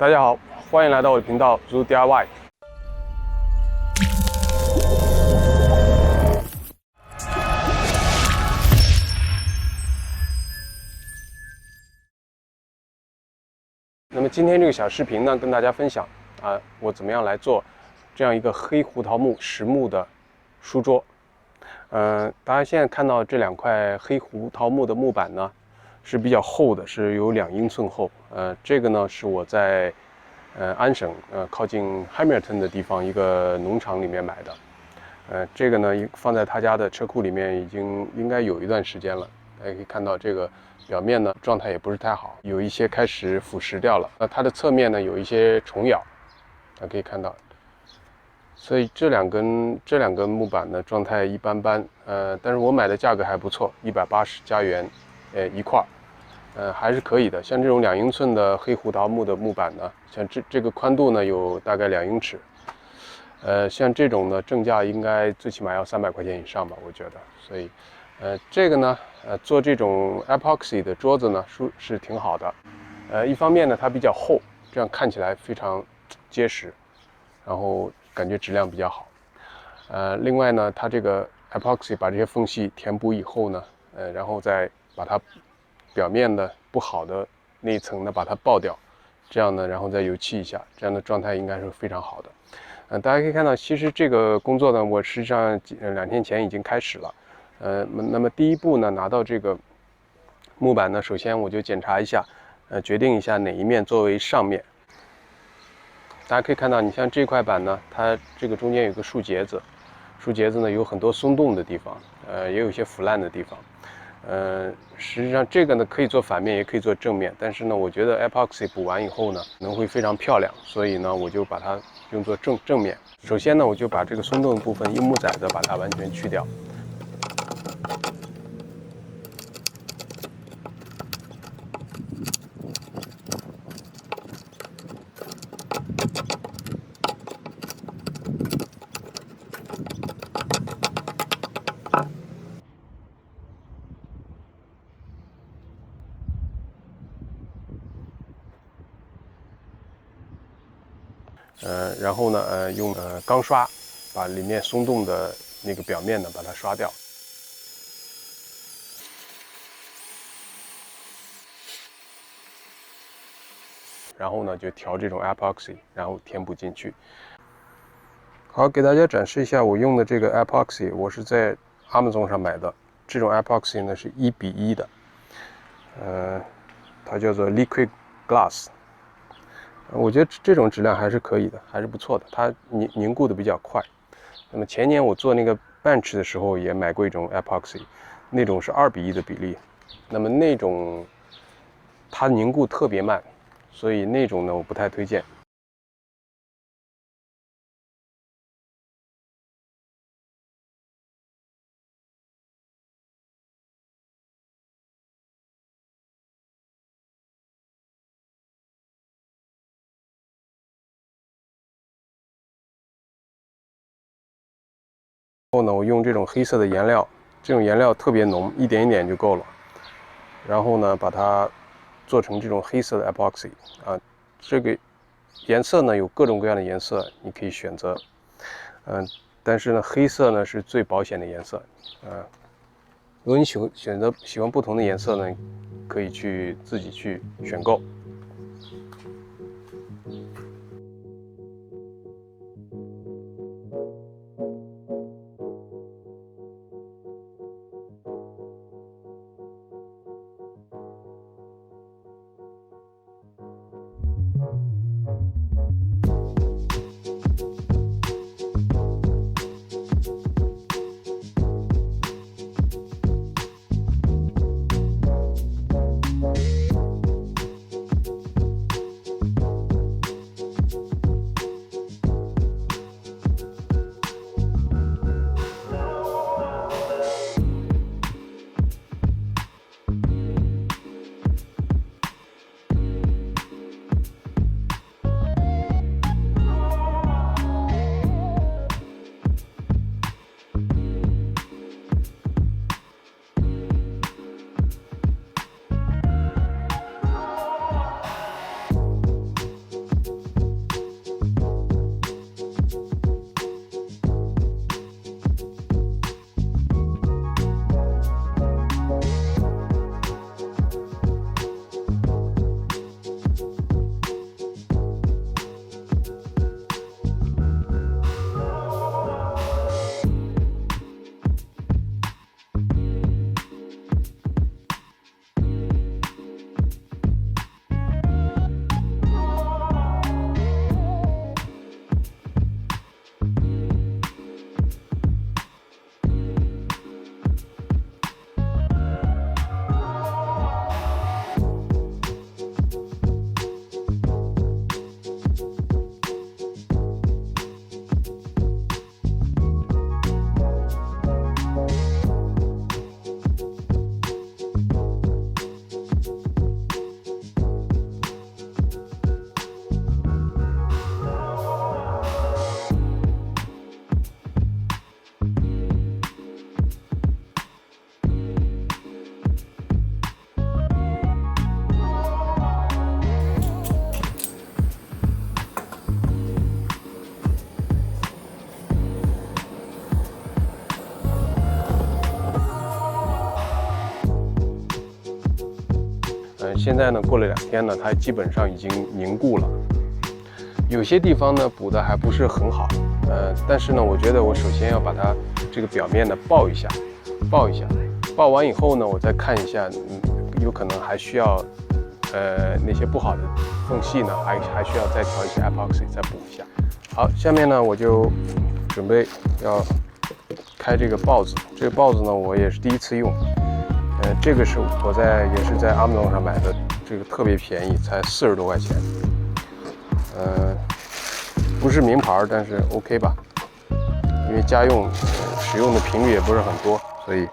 大家好，欢迎来到我的频道 Zoo DIY。那么今天这个小视频呢，跟大家分享我怎么样来做这样一个黑胡桃木实木的书桌。大家现在看到这两块黑胡桃木的木板呢，是比较厚的，是有2英寸厚。这个呢是我在安省靠近 Hamilton 的地方一个农场里面买的。这个呢放在他家的车库里面应该有一段时间了。大家可以看到这个表面呢状态也不是太好，有一些开始腐蚀掉了。那它的侧面呢有一些虫咬，大家可以看到。所以这两根木板呢状态一般般，但是我买的价格还不错，180加元，一块，还是可以的。像这种2英寸的黑胡桃木的木板呢，像这个宽度呢有大概2英尺，像这种呢正价应该最起码要300块钱以上吧，我觉得。所以，这个呢，做这种 epoxy 的桌子呢是挺好的。一方面呢它比较厚，这样看起来非常结实，然后感觉质量比较好。另外呢，它这个 epoxy 把这些缝隙填补以后呢，然后再把它表面的不好的那一层呢把它爆掉，这样呢，然后再油漆一下，这样的状态应该是非常好的。大家可以看到，其实这个工作呢，我实际上2天前已经开始了。那么第一步呢，拿到这个木板呢，首先我就检查一下，决定一下哪一面作为上面。大家可以看到，你像这块板呢，它这个中间有个树节子，树节子呢有很多松动的地方，也有一些腐烂的地方。实际上这个呢可以做反面，也可以做正面，但是呢，我觉得 epoxy 补完以后呢，可能会非常漂亮，所以呢，我就把它用作正面。首先呢，我就把这个松动的部分硬木仔的把它完全去掉。然后呢，用钢刷把里面松动的那个表面呢把它刷掉。然后呢，就调这种 epoxy， 然后填补进去。好，给大家展示一下我用的这个 epoxy， 我是在 Amazon 上买的。这种 epoxy 呢是1:1的，它叫做 Liquid Glass。我觉得这种质量还是可以的，还是不错的，它凝固的比较快。那么前年我做那个 bench 的时候也买过一种 epoxy， 那种是2:1的比例，那么那种它凝固特别慢，所以那种呢我不太推荐。后呢，我用这种黑色的颜料，这种颜料特别浓，一点一点就够了。然后呢，把它做成这种黑色的 epoxy 啊，这个颜色呢有各种各样的颜色，你可以选择。但是呢，黑色呢是最保险的颜色。如果你喜欢不同的颜色呢，可以自己去选购。现在呢，过了2天呢，它基本上已经凝固了。有些地方呢补的还不是很好，但是呢，我觉得我首先要把它这个表面呢爆一下，爆完以后呢，我再看一下，有可能还需要，那些不好的缝隙呢，还需要再调一些 epoxy 再补一下。好，下面呢我就准备要开这个刨子，这个刨子呢我也是第一次用，这个是我也是在 Amazon 上买的，这个特别便宜，才40多块钱。不是名牌，但是 OK 吧，因为家用使用的频率也不是很多，所以，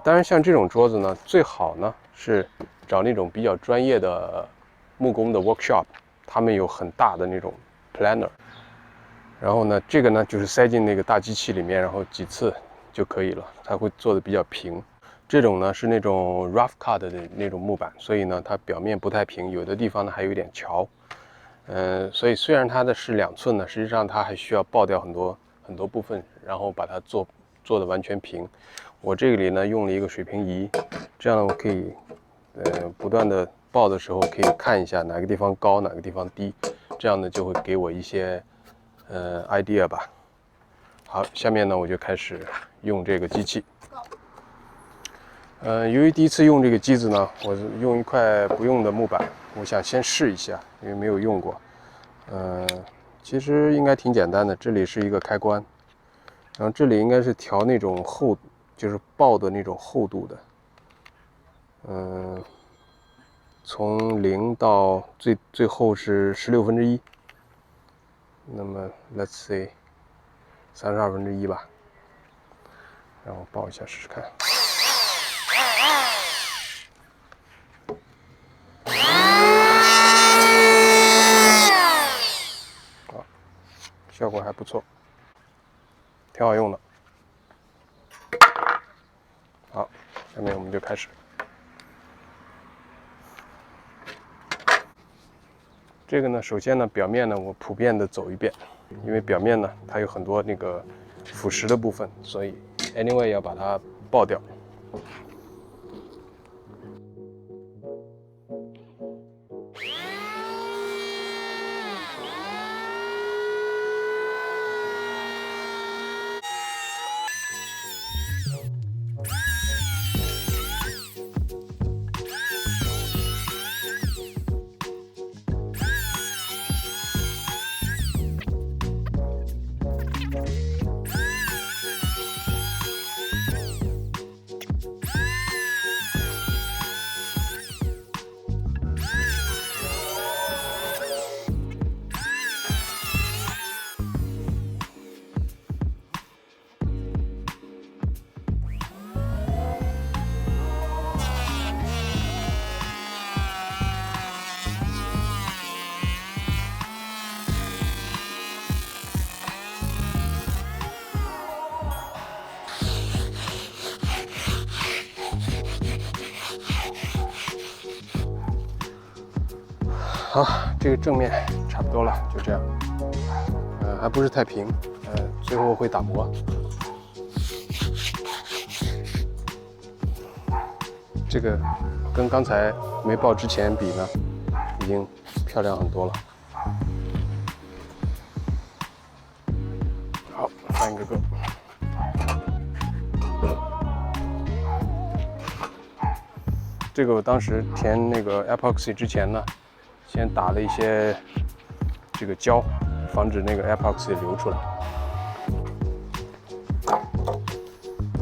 当然像这种桌子呢，最好呢是找那种比较专业的木工的 workshop， 他们有很大的那种 planner， 然后呢，这个呢就是塞进那个大机器里面，然后几次就可以了，它会做的比较平。这种呢是那种 rough cut 的那种木板，所以呢它表面不太平，有的地方呢还有一点翘。所以虽然它的是2寸呢，实际上它还需要刨掉很多部分，然后把它做的完全平。我这里呢用了一个水平仪，这样呢我可以不断的刨的时候可以看一下哪个地方高哪个地方低，这样呢就会给我一些idea 吧。好，下面呢我就开始用这个机器。由于第一次用这个机子呢，我用一块不用的木板，我想先试一下，因为没有用过。其实应该挺简单的，这里是一个开关，然后这里应该是调那种厚，就是刨的那种厚度的。从0到最后是1/16，那么 let's say 1/32吧，然后刨一下试试看。效果还不错，挺好用的。好，下面我们就开始。这个呢，首先呢，表面呢，我普遍的走一遍，因为表面呢，它有很多那个腐蚀的部分，所以 anyway 要把它刨掉。好，这个正面差不多了，就这样。还不是太平，最后会打磨。这个跟刚才没刨之前比呢，已经漂亮很多了。好，翻一个个。这个我当时填那个 epoxy 之前呢，先打了一些这个胶，防止那个 epoxy 流出来。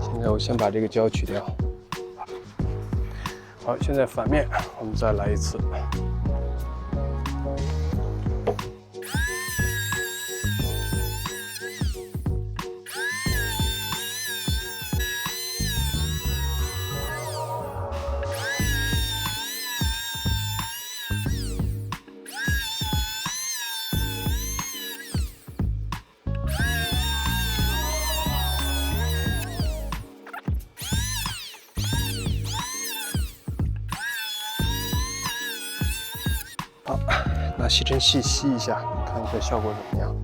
现在我先把这个胶取掉。好，现在反面我们再来一次。好，拿吸尘器吸一下，看一下效果怎么样。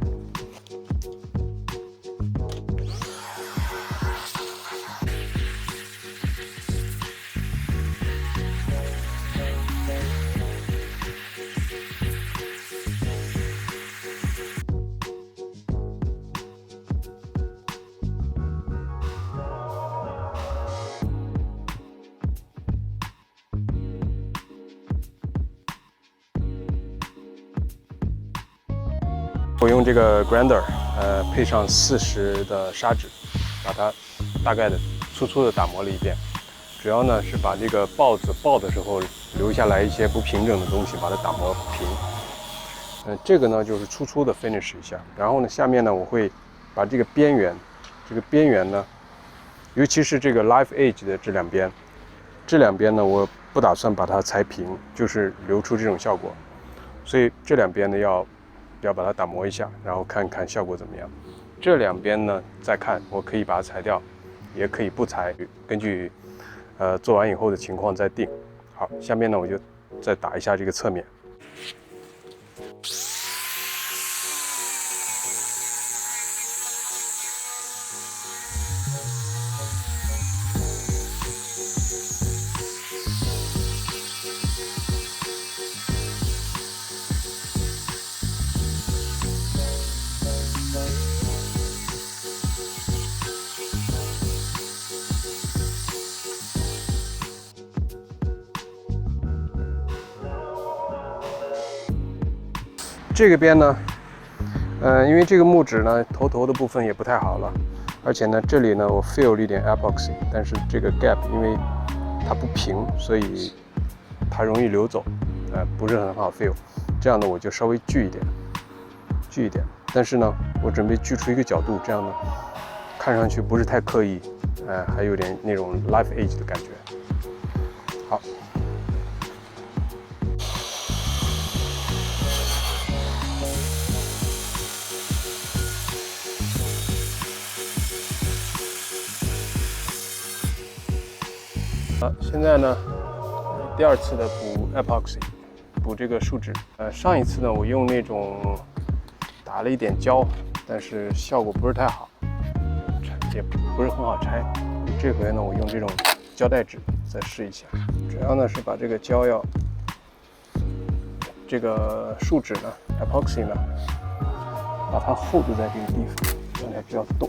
我用这个 grinder，配上40的砂纸，把它大概的粗粗的打磨了一遍。主要呢是把这个刨子刨的时候留下来一些不平整的东西，把它打磨平。这个呢就是粗粗的 finish 一下。然后呢，下面呢我会把这个边缘呢，尤其是这个 live edge 的这两边呢，我不打算把它裁平，就是留出这种效果。所以这两边呢要把它打磨一下，然后看看效果怎么样。这两边呢再看，我可以把它裁掉，也可以不裁，根据做完以后的情况再定。好，下面呢我就再打一下这个侧面。这个边呢，因为这个木质呢头的部分也不太好了，而且呢这里呢我 fill 了一点 epoxy， 但是这个 gap 因为它不平，所以它容易流走，不是很好 fill。这样呢我就稍微锯一点，但是呢我准备锯出一个角度，这样呢看上去不是太刻意，还有点那种 live edge 的感觉。好。现在呢，第二次的补 epoxy， 补这个树脂。上一次呢，我用那种打了一点胶，但是效果不是太好，也不是很好拆。这回呢，我用这种胶带纸再试一下。主要呢是把这个胶这个树脂呢 epoxy 呢，把它 hold 在这个地方，让它不要动。